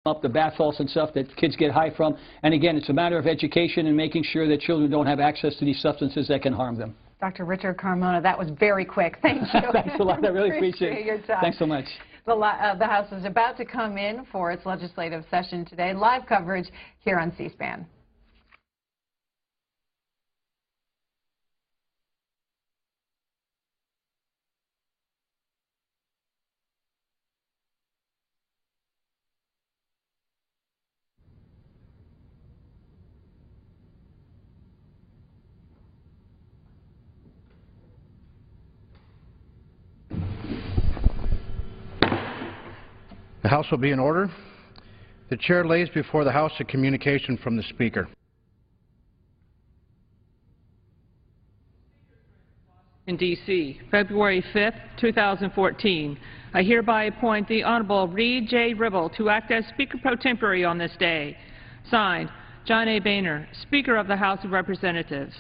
up the bath salts and stuff that kids get high from. And again, it's a matter of education and making sure that children don't have access to these substances that can harm them. Dr. Richard Carmona, that was very quick. Thank you. Thanks a lot. I really appreciate your time. Thanks so much. The House is about to come in for its legislative session today. Live coverage here on C-SPAN. The House will be in order. The Chair lays before the House a communication from the Speaker. In D.C., February 5, 2014. I hereby appoint the Honorable Reed J. Ribble to act as Speaker pro tempore on this day. Signed, John A. Boehner, Speaker of the House of Representatives.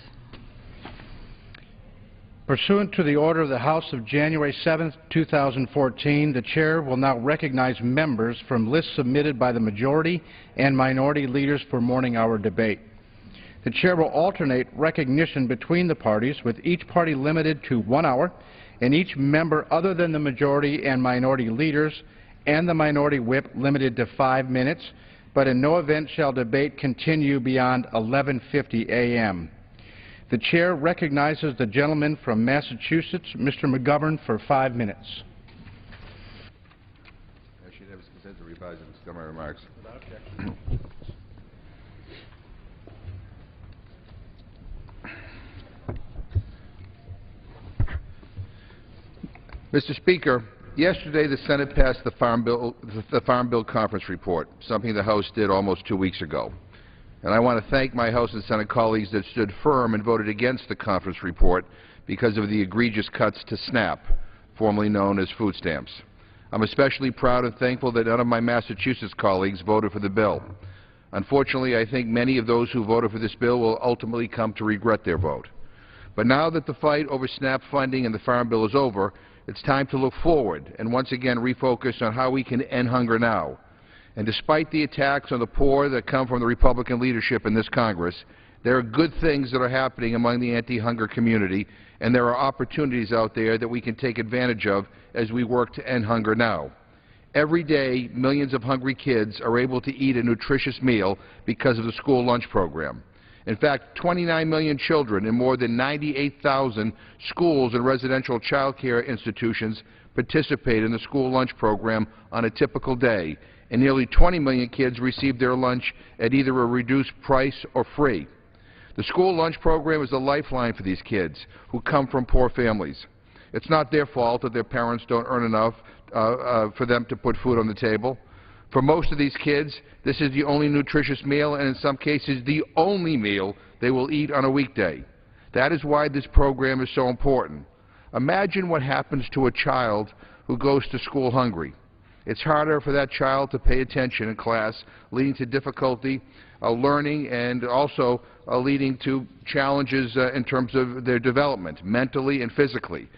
Pursuant to the order of the House of January 7, 2014, the Chair will now recognize members from lists submitted by the majority and minority leaders for morning hour debate. The Chair will alternate recognition between the parties, with each party limited to 1 hour, and each member other than the majority and minority leaders and the minority whip limited to 5 minutes, but in no event shall debate continue beyond 11:50 a.m. The Chair recognizes the gentleman from Massachusetts, Mr. McGovern, for 5 minutes. I should have his consent to revise and discuss my remarks. Without objection. Mr. Speaker, yesterday the Senate passed the Farm Bill Conference Report, something the House did almost 2 weeks ago. And I want to thank my House and Senate colleagues that stood firm and voted against the conference report because of the egregious cuts to SNAP, formerly known as food stamps. I'm especially proud and thankful that none of my Massachusetts colleagues voted for the bill. Unfortunately, I think many of those who voted for this bill will ultimately come to regret their vote. But now that the fight over SNAP funding and the Farm Bill is over, it's time to look forward and once again refocus on how we can end hunger now. And despite the attacks on the poor that come from the Republican leadership in this Congress, there are good things that are happening among the anti-hunger community, and there are opportunities out there that we can take advantage of as we work to end hunger now. Every day, millions of hungry kids are able to eat a nutritious meal because of the school lunch program. In fact, 29 million children in more than 98,000 schools and residential child care institutions participate in the school lunch program on a typical day, and nearly 20 million kids receive their lunch at either a reduced price or free. The school lunch program is a lifeline for these kids who come from poor families. It's not their fault that their parents don't earn enough for them to put food on the table. For most of these kids, this is the only nutritious meal, and in some cases the only meal they will eat on a weekday. That is why this program is so important. Imagine what happens to a child who goes to school hungry. It's harder for that child to pay attention in class, leading to difficulty learning and also leading to challenges in terms of their development, mentally and physically.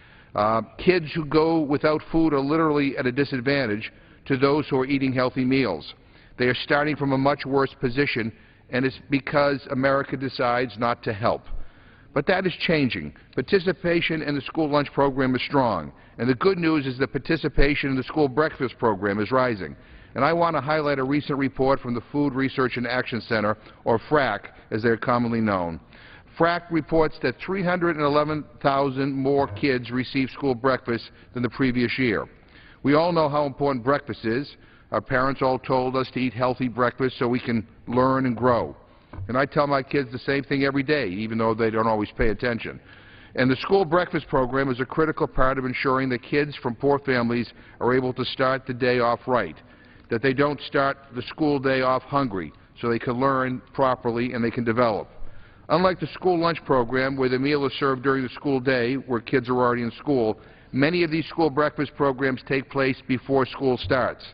Kids who go without food are literally at a disadvantage to those who are eating healthy meals. They are starting from a much worse position, and it's because America decides not to help. But that is changing. Participation in the school lunch program is strong. And the good news is that participation in the school breakfast program is rising. And I want to highlight a recent report from the Food Research and Action Center, or FRAC, as they're commonly known. FRAC reports that 311,000 more kids receive school breakfast than the previous year. We all know how important breakfast is. Our parents all told us to eat healthy breakfast so we can learn and grow. And I tell my kids the same thing every day, even though they don't always pay attention. And the school breakfast program is a critical part of ensuring that kids from poor families are able to start the day off right, that they don't start the school day off hungry, so they can learn properly and they can develop. Unlike the school lunch program, where the meal is served during the school day, where kids are already in school, many of these school breakfast programs take place before school starts.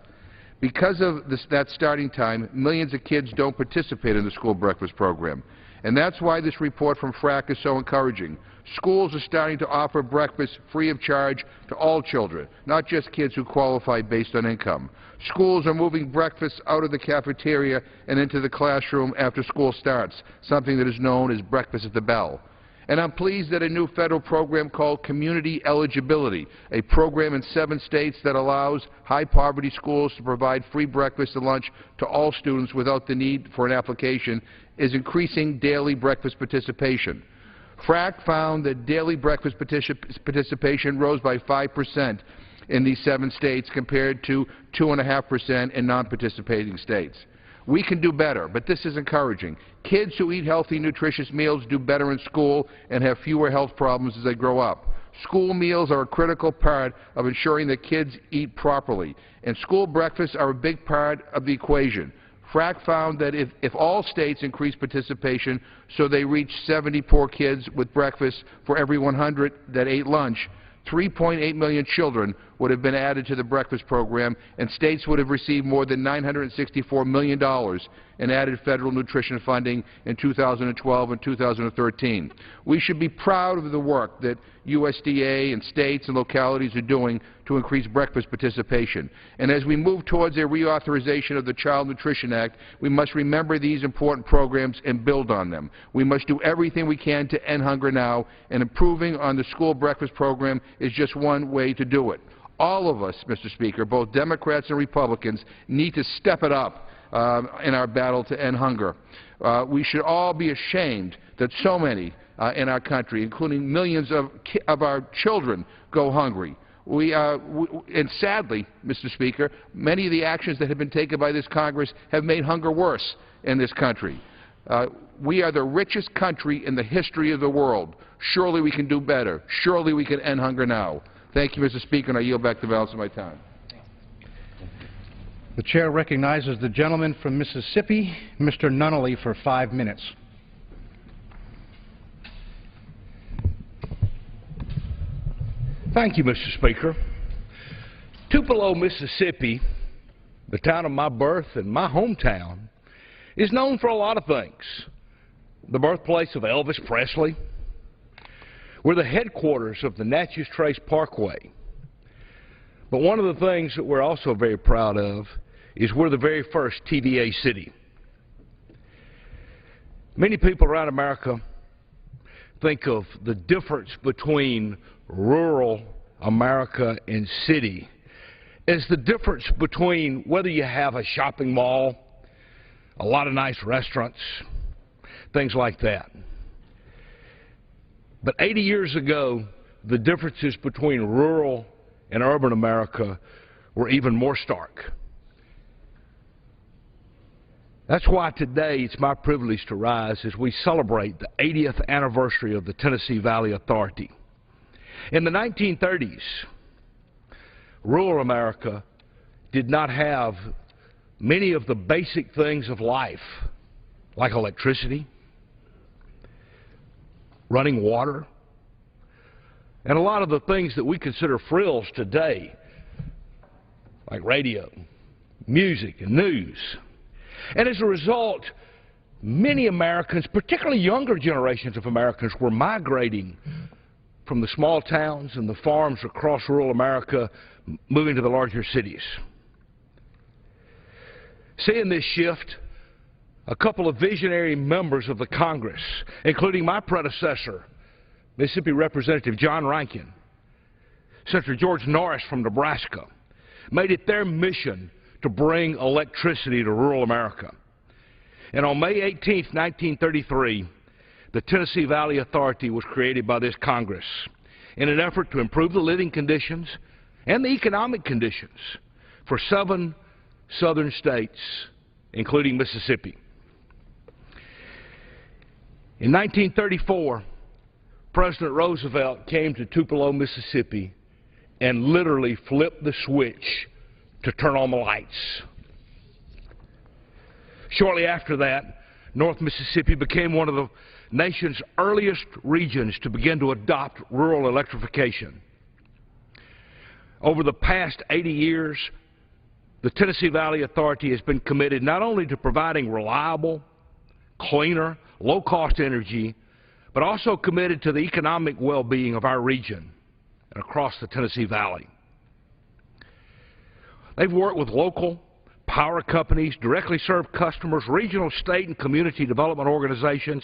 Because of that starting time, millions of kids don't participate in the school breakfast program. And that's why this report from FRAC is so encouraging. Schools are starting to offer breakfast free of charge to all children, not just kids who qualify based on income. Schools are moving breakfast out of the cafeteria and into the classroom after school starts, something that is known as breakfast at the bell. And I'm pleased that a new federal program called Community Eligibility, a program in 7 states that allows high-poverty schools to provide free breakfast and lunch to all students without the need for an application, is increasing daily breakfast participation. FRAC found that daily breakfast participation rose by 5% in these 7 states compared to 2.5% in non-participating states. We can do better, but this is encouraging. Kids who eat healthy, nutritious meals do better in school and have fewer health problems as they grow up. School meals are a critical part of ensuring that kids eat properly, and school breakfasts are a big part of the equation. FRAC found that if all states increase participation so they reach 70 poor kids with breakfast for every 100 that ate lunch, 3.8 million children would have been added to the breakfast program, and states would have received more than $964 million in added federal nutrition funding in 2012 and 2013. We should be proud of the work that USDA and states and localities are doing to increase breakfast participation. And as we move towards a reauthorization of the Child Nutrition Act, we must remember these important programs and build on them. We must do everything we can to end hunger now, and improving on the school breakfast program is just one way to do it. All of us, Mr. Speaker, both Democrats and Republicans, need to step it up in our battle to end hunger. We should all be ashamed that so many in our country, including millions of our children, go hungry. And sadly, Mr. Speaker, many of the actions that have been taken by this Congress have made hunger worse in this country. We are the richest country in the history of the world. Surely we can do better. Surely we can end hunger now. Thank you, Mr. Speaker, and I yield back the balance of my time. The chair recognizes the gentleman from Mississippi, Mr. Nunnally, for 5 minutes. Thank you, Mr. Speaker. Tupelo, Mississippi, the town of my birth and my hometown, is known for a lot of things. The birthplace of Elvis Presley. We're the headquarters of the Natchez Trace Parkway. But one of the things that we're also very proud of is we're the very first TVA city. Many people around America think of the difference between rural America and city as the difference between whether you have a shopping mall, a lot of nice restaurants, things like that. But 80 years ago, the differences between rural and urban America were even more stark. That's why today it's my privilege to rise as we celebrate the 80th anniversary of the Tennessee Valley Authority. In the 1930s, rural America did not have many of the basic things of life, like electricity, running water, and a lot of the things that we consider frills today, like radio, music, and news. And as a result, many Americans, particularly younger generations of Americans, were migrating from the small towns and the farms across rural America, moving to the larger cities. Seeing this shift, a couple of visionary members of the Congress, including my predecessor, Mississippi Representative John Rankin, Senator George Norris from Nebraska, made it their mission to bring electricity to rural America. And on May 18, 1933, the Tennessee Valley Authority was created by this Congress in an effort to improve the living conditions and the economic conditions for 7 southern states, including Mississippi. In 1934, President Roosevelt came to Tupelo, Mississippi, and literally flipped the switch to turn on the lights. Shortly after that, North Mississippi became one of the nation's earliest regions to begin to adopt rural electrification. Over the past 80 years, the Tennessee Valley Authority has been committed not only to providing reliable, cleaner, low-cost energy, but also committed to the economic well-being of our region and across the Tennessee Valley. They've worked with local power companies, directly serve customers, regional, state, and community development organizations.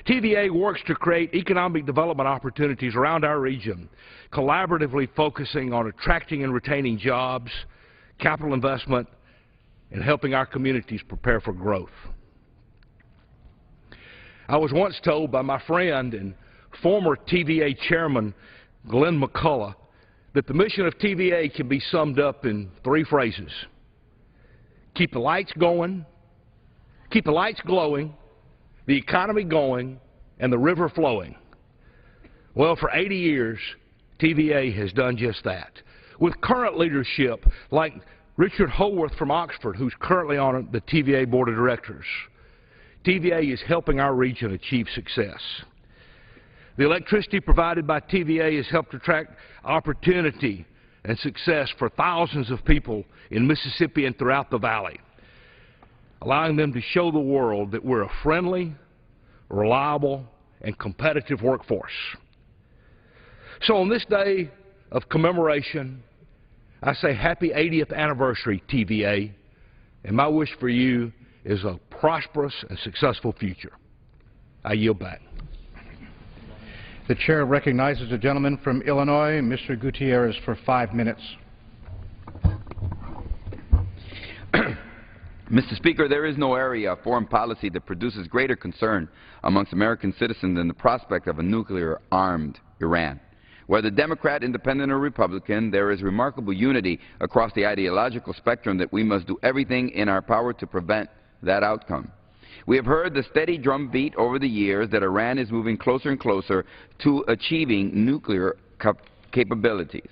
TVA works to create economic development opportunities around our region, collaboratively focusing on attracting and retaining jobs, capital investment, and helping our communities prepare for growth. I was once told by my friend and former TVA chairman, Glenn McCullough, that the mission of TVA can be summed up in 3 phrases. Keep the lights going, keep the lights glowing, the economy going, and the river flowing. Well, for 80 years, TVA has done just that. With current leadership like Richard Holworth from Oxford, who's currently on the TVA Board of Directors, TVA is helping our region achieve success. The electricity provided by TVA has helped attract opportunity and success for thousands of people in Mississippi and throughout the valley, allowing them to show the world that we're a friendly, reliable, and competitive workforce. So on this day of commemoration, I say happy 80th anniversary, TVA, and my wish for you is a prosperous and successful future. I yield back. The chair recognizes the gentleman from Illinois, Mr. Gutierrez, for 5 minutes. Mr. Speaker, there is no area of foreign policy that produces greater concern amongst American citizens than the prospect of a nuclear-armed Iran. Whether Democrat, Independent, or Republican, there is remarkable unity across the ideological spectrum that we must do everything in our power to prevent that outcome. We have heard the steady drumbeat over the years that Iran is moving closer and closer to achieving nuclear capabilities.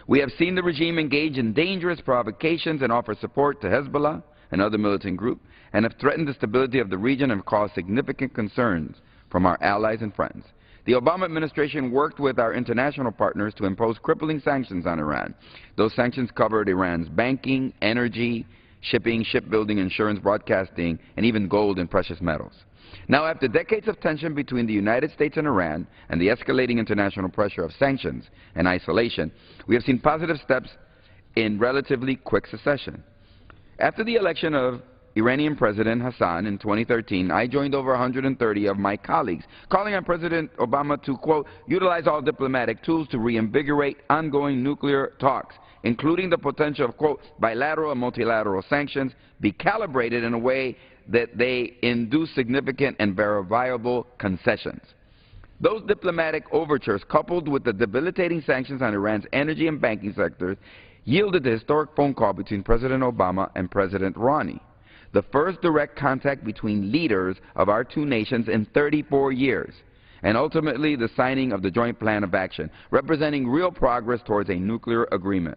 We have seen the regime engage in dangerous provocations and offer support to Hezbollah and other militant groups, and have threatened the stability of the region and caused significant concerns from our allies and friends. The Obama administration worked with our international partners to impose crippling sanctions on Iran. Those sanctions covered Iran's banking, energy, shipping, shipbuilding, insurance, broadcasting, and even gold and precious metals. Now, after decades of tension between the United States and Iran and the escalating international pressure of sanctions and isolation, we have seen positive steps in relatively quick succession. After the election of Iranian President Hassan in 2013, I joined over 130 of my colleagues, calling on President Obama to, quote, utilize all diplomatic tools to reinvigorate ongoing nuclear talks, including the potential of, quote, bilateral and multilateral sanctions, be calibrated in a way that they induce significant and verifiable concessions. Those diplomatic overtures, coupled with the debilitating sanctions on Iran's energy and banking sectors, yielded the historic phone call between President Obama and President Rouhani, the first direct contact between leaders of our two nations in 34 years. And ultimately the signing of the Joint Plan of Action, representing real progress towards a nuclear agreement.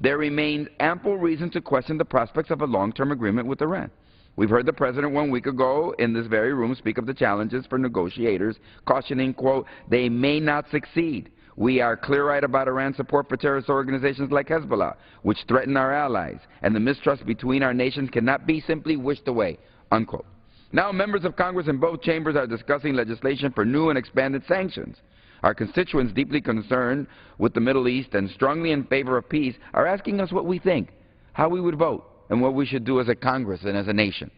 There remains ample reason to question the prospects of a long-term agreement with Iran. We've heard the President 1 week ago in this very room speak of the challenges for negotiators, cautioning, quote, they may not succeed. We are clear-eyed about Iran's support for terrorist organizations like Hezbollah, which threaten our allies, and the mistrust between our nations cannot be simply wished away, unquote. Now members of Congress in both chambers are discussing legislation for new and expanded sanctions. Our constituents, deeply concerned with the Middle East and strongly in favor of peace, are asking us what we think, how we would vote, and what we should do as a Congress and as a nation.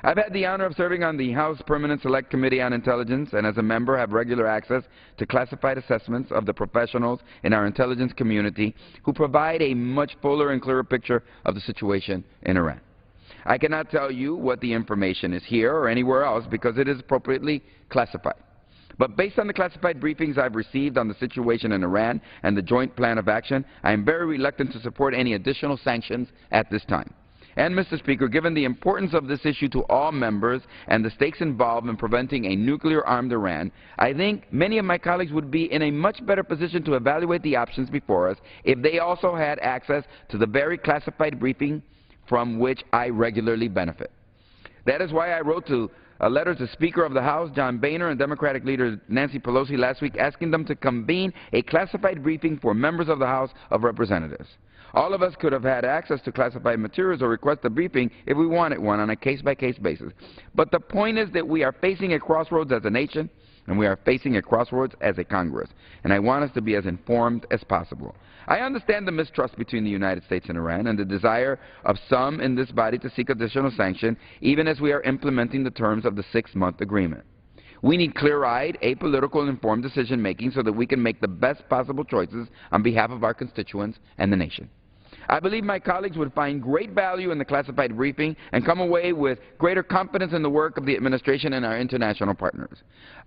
I've had the honor of serving on the House Permanent Select Committee on Intelligence, and as a member have regular access to classified assessments of the professionals in our intelligence community who provide a much fuller and clearer picture of the situation in Iran. I cannot tell you what the information is here or anywhere else because it is appropriately classified. But based on the classified briefings I've received on the situation in Iran and the Joint Plan of Action, I am very reluctant to support any additional sanctions at this time. And, Mr. Speaker, given the importance of this issue to all members and the stakes involved in preventing a nuclear-armed Iran, I think many of my colleagues would be in a much better position to evaluate the options before us if they also had access to the very classified briefing from which I regularly benefit. That is why I wrote a letter to Speaker of the House John Boehner and Democratic leader Nancy Pelosi last week asking them to convene a classified briefing for members of the House of Representatives. All of us could have had access to classified materials or request a briefing if we wanted one on a case-by-case basis. But the point is that we are facing a crossroads as a nation, and we are facing a crossroads as a Congress. And I want us to be as informed as possible. I understand the mistrust between the United States and Iran and the desire of some in this body to seek additional sanction, even as we are implementing the terms of the 6-month agreement. We need clear-eyed, apolitical, and informed decision-making so that we can make the best possible choices on behalf of our constituents and the nation. I believe my colleagues would find great value in the classified briefing and come away with greater confidence in the work of the administration and our international partners.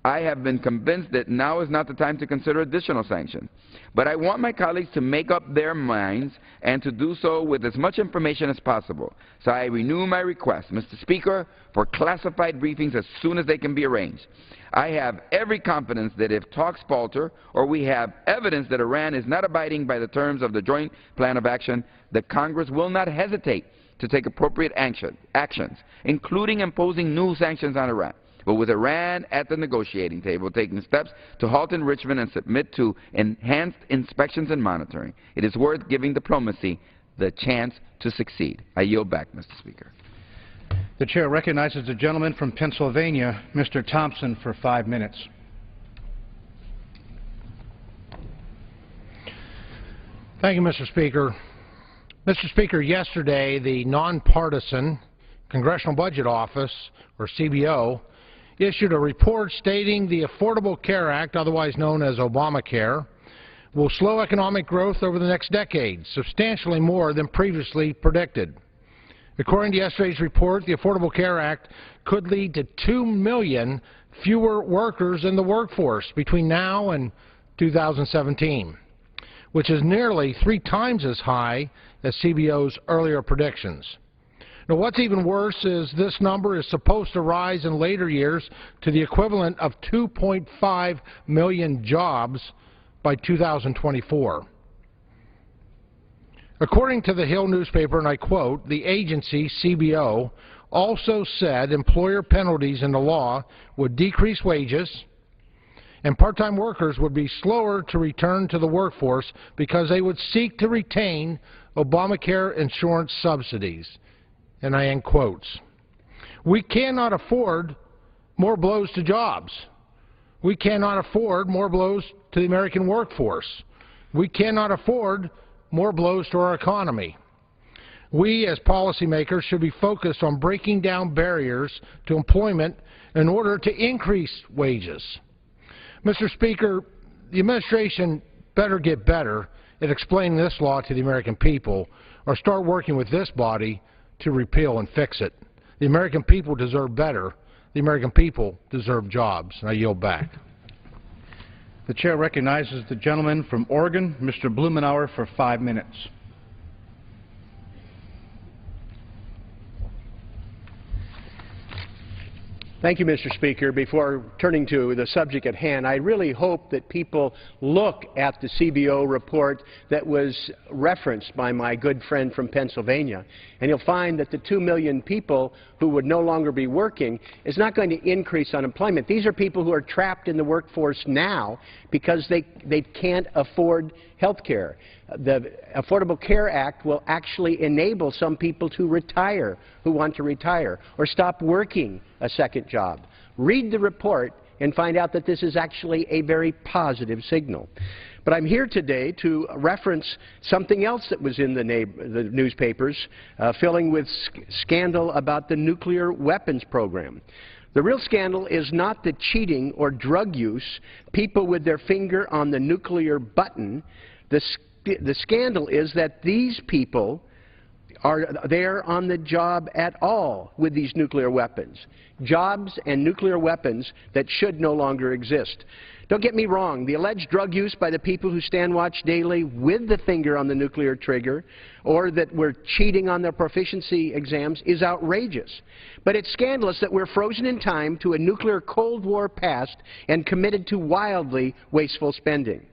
I have been convinced that now is not the time to consider additional sanctions. But I want my colleagues to make up their minds and to do so with as much information as possible. So I renew my request, Mr. Speaker, for classified briefings as soon as they can be arranged. I have every confidence that if talks falter or we have evidence that Iran is not abiding by the terms of the Joint Plan of Action, that Congress will not hesitate to take appropriate actions, including imposing new sanctions on Iran. But with Iran at the negotiating table taking steps to halt enrichment and submit to enhanced inspections and monitoring, it is worth giving diplomacy the chance to succeed. I yield back, Mr. Speaker. The chair recognizes the gentleman from Pennsylvania, Mr. Thompson, for 5 minutes. Thank you, Mr. Speaker. Mr. Speaker, yesterday the nonpartisan Congressional Budget Office, or CBO, issued a report stating the Affordable Care Act, otherwise known as Obamacare, will slow economic growth over the next decade, substantially more than previously predicted. According to yesterday's report, the Affordable Care Act could lead to 2 million fewer workers in the workforce between now and 2017, which is nearly 3 times as high as CBO's earlier predictions. Now, what's even worse is this number is supposed to rise in later years to the equivalent of 2.5 million jobs by 2024. According to the Hill newspaper, and I quote, the agency, CBO, also said employer penalties in the law would decrease wages and part-time workers would be slower to return to the workforce because they would seek to retain Obamacare insurance subsidies. And I end quotes. We cannot afford more blows to jobs. We cannot afford more blows to the American workforce. We cannot afford more blows to our economy. We, as policymakers, should be focused on breaking down barriers to employment in order to increase wages. Mr. Speaker, the administration better get better at explaining this law to the American people or start working with this body to repeal and fix it. The American people deserve better. The American people deserve jobs. And I yield back. The chair recognizes the gentleman from Oregon, Mr. Blumenauer, for 5 minutes. Thank you, Mr. Speaker. Before turning to the subject at hand, I really hope that people look at the CBO report that was referenced by my good friend from Pennsylvania, and you'll find that the 2 million people who would no longer be working is not going to increase unemployment. These are people who are trapped in the workforce now because they can't afford health care. The Affordable Care Act will actually enable some people to retire who want to retire or stop working a second job. Read the report and find out that this is actually a very positive signal. But I'm here today to reference something else that was in the newspapers, filling with scandal about the nuclear weapons program. The real scandal is not the cheating or drug use, people with their finger on the nuclear button. The scandal is that these people are there on the job at all with these nuclear weapons. Jobs and nuclear weapons that should no longer exist. Don't get me wrong, the alleged drug use by the people who stand watch daily with the finger on the nuclear trigger or that were cheating on their proficiency exams is outrageous. But it's scandalous that we're frozen in time to a nuclear Cold War past and committed to wildly wasteful spending.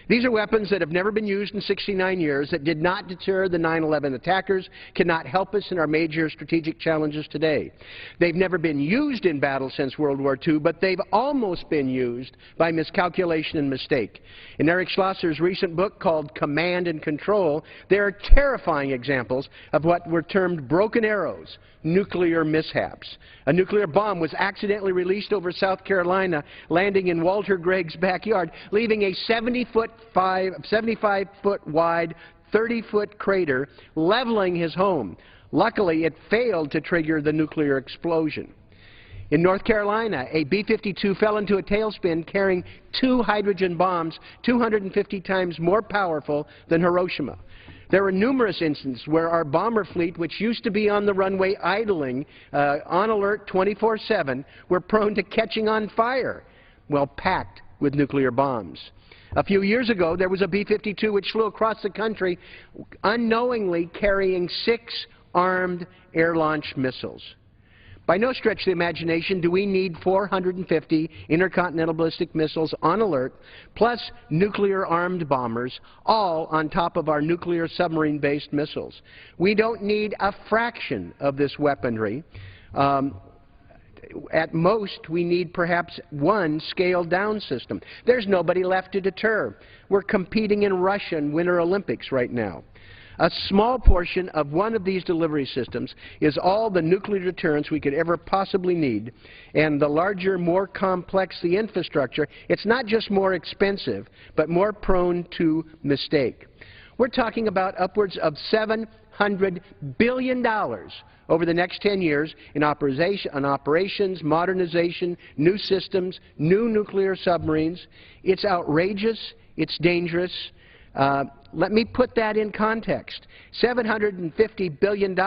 These are weapons that have never been used in 69 years, that did not deter the 9/11 attackers, cannot help us in our major strategic challenges today. They've never been used in battle since World War II, but they've almost been used by miscalculation and mistake. In Eric Schlosser's recent book called Command and Control, there are terrifying examples of what were termed broken arrows, nuclear mishaps. A nuclear bomb was accidentally released over South Carolina, landing in Walter Gregg's backyard, leaving a 75-foot wide, 30-foot crater, leveling his home. Luckily, it failed to trigger the nuclear explosion. In North Carolina, a B-52 fell into a tailspin carrying 2 hydrogen bombs 250 times more powerful than Hiroshima. There were numerous instances where our bomber fleet, which used to be on the runway idling, on alert 24/7, were prone to catching on fire, well packed with nuclear bombs. A few years ago, there was a B-52 which flew across the country unknowingly carrying 6 armed air-launched missiles. By no stretch of the imagination do we need 450 intercontinental ballistic missiles on alert, plus nuclear-armed bombers, all on top of our nuclear submarine-based missiles. We don't need a fraction of this weaponry. At most, we need perhaps 1 scaled-down system. There's nobody left to deter. We're competing in Russian Winter Olympics right now. A small portion of one of these delivery systems is all the nuclear deterrence we could ever possibly need, and the larger, more complex the infrastructure, it's not just more expensive, but more prone to mistake. We're talking about upwards of $700 billion over the next 10 years in operations, modernization, new systems, new nuclear submarines. It's outrageous. It's dangerous. Let me put that in context. $750 billion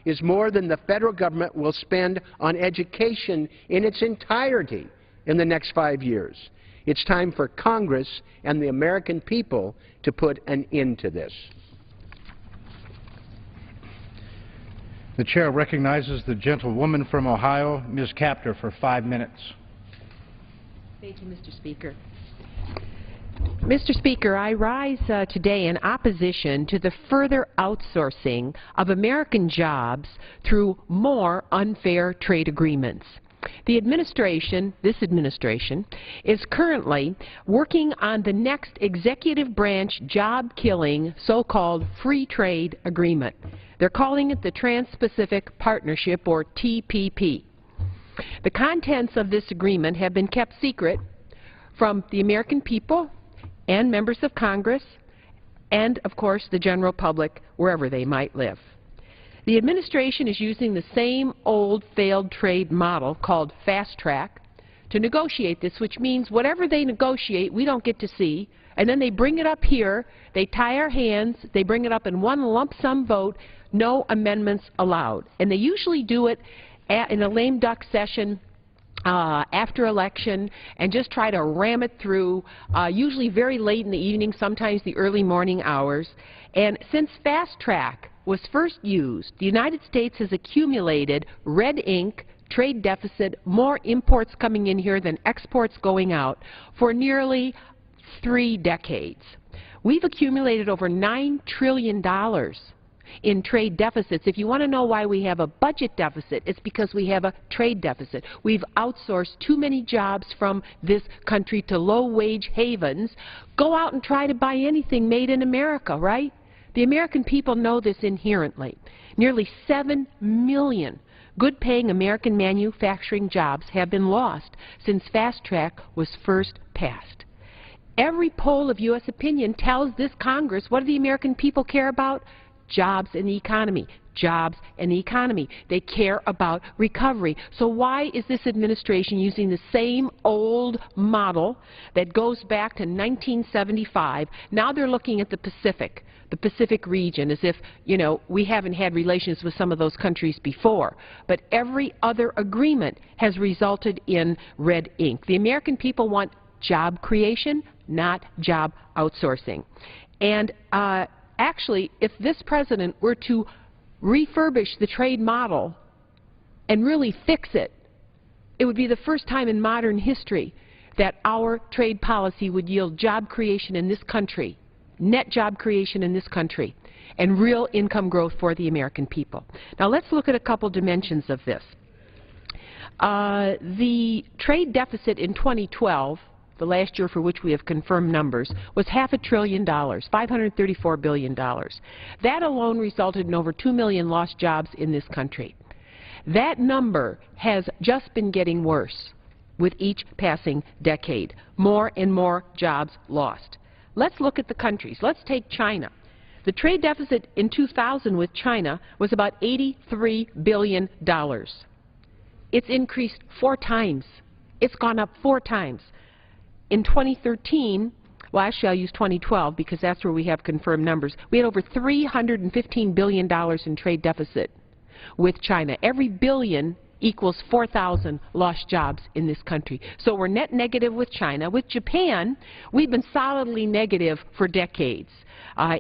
is more than the federal government will spend on education in its entirety in the next 5 years. It's time for Congress and the American people to put an end to this. The chair recognizes the gentlewoman from Ohio, Ms. Kaptur, for 5 minutes. Thank you, Mr. Speaker. Mr. Speaker, I rise today in opposition to the further outsourcing of American jobs through more unfair trade agreements. The administration, this administration, is currently working on the next executive branch job-killing so-called free trade agreement. They're calling it the Trans-Pacific Partnership, or TPP. The contents of this agreement have been kept secret from the American people and members of Congress and, of course, the general public, wherever they might live. The administration is using the same old failed trade model called fast track to negotiate this, which means whatever they negotiate, we don't get to see, and then they bring it up here, they tie our hands, they bring it up in one lump sum vote, no amendments allowed. And they usually do it in a lame duck session after election and just try to ram it through, usually very late in the evening, sometimes the early morning hours. And since fast track was first used, the United States has accumulated red ink, trade deficit, more imports coming in here than exports going out for nearly 3 decades. We've accumulated over $9 trillion in trade deficits. If you want to know why we have a budget deficit, it's because we have a trade deficit. We've outsourced too many jobs from this country to low-wage havens. Go out and try to buy anything made in America, right? The American people know this inherently. Nearly 7 million good-paying American manufacturing jobs have been lost since fast track was first passed. Every poll of U.S. opinion tells this Congress what do the American people care about? Jobs and the economy. Jobs and the economy. They care about recovery. So why is this administration using the same old model that goes back to 1975? Now they're looking at the Pacific region, as if, you know, we haven't had relations with some of those countries before. But every other agreement has resulted in red ink. The American people want job creation, not job outsourcing. And actually, if this president were to refurbish the trade model and really fix it, it would be the first time in modern history that our trade policy would yield job creation in this country, net job creation in this country, and real income growth for the American people. Now let's look at a couple dimensions of this. The trade deficit in 2012, the last year for which we have confirmed numbers, was $500 billion, $534 billion. That alone resulted in over 2 million lost jobs in this country. That number has just been getting worse with each passing decade. More and more jobs lost. Let's look at the countries. Let's take China. The trade deficit in 2000 with China was about $83 billion. It's increased 4 times. It's gone up 4 times. In 2013, well, actually I'll use 2012 because that's where we have confirmed numbers, we had over $315 billion in trade deficit with China. Every billion equals 4,000 lost jobs in this country. So we're net negative with China. With Japan, we've been solidly negative for decades.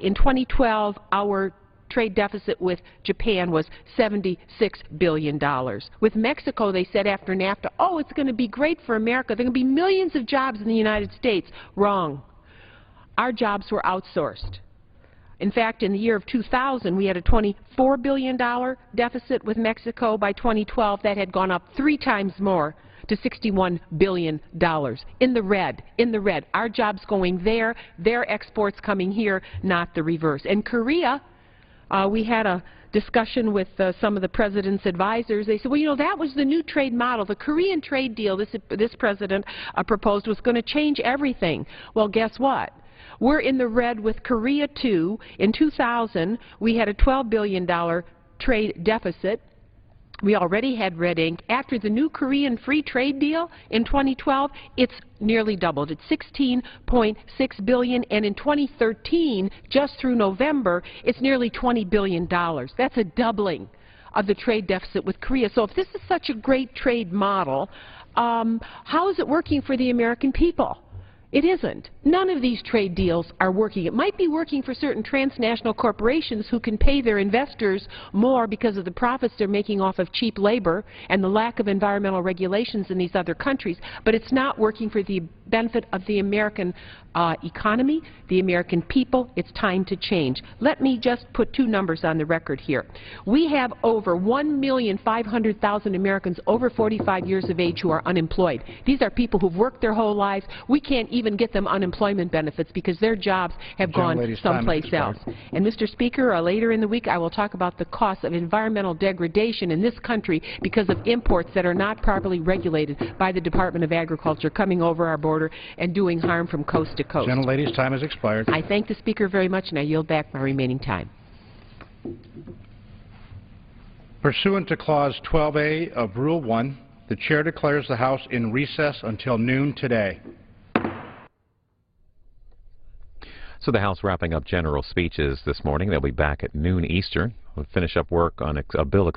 In 2012, our trade deficit with Japan was $76 billion. With Mexico, they said after NAFTA, oh, it's going to be great for America. There are going to be millions of jobs in the United States. Wrong. Our jobs were outsourced. In fact, in the year of 2000, we had a $24 billion deficit with Mexico. By 2012, that had gone up 3 times more to $61 billion. In the red, in the red. Our jobs going there, their exports coming here, not the reverse. And Korea, we had a discussion with some of the president's advisors. They said, well, you know, that was the new trade model. The Korean trade deal this president proposed was going to change everything. Well, guess what? We're in the red with Korea, too. In 2000, we had a $12 billion trade deficit. We already had red ink. After the new Korean free trade deal in 2012, it's nearly doubled. It's $16.6 billion, and in 2013, just through November, it's nearly $20 billion. That's a doubling of the trade deficit with Korea. So if this is such a great trade model, how is it working for the American people? It isn't. None of these trade deals are working. It might be working for certain transnational corporations who can pay their investors more because of the profits they're making off of cheap labor and the lack of environmental regulations in these other countries, but it's not working for the benefit of the American economy, the American people. It's time to change. Let me just put 2 numbers on the record here. We have over 1,500,000 Americans over 45 years of age who are unemployed. These are people who've worked their whole lives. We can't even get them unemployment benefits because their jobs have gone someplace else. And Mr. Speaker, later in the week I will talk about the cost of environmental degradation in this country because of imports that are not properly regulated by the Department of Agriculture coming over our border and doing harm from coast to coast. Gentlelady's time has expired. I thank the Speaker very much, and I yield back my remaining time. Pursuant to Clause 12A of Rule 1, the Chair declares the House in recess until noon today. So the House wrapping up general speeches this morning. They'll be back at noon Eastern. We'll finish up work on a bill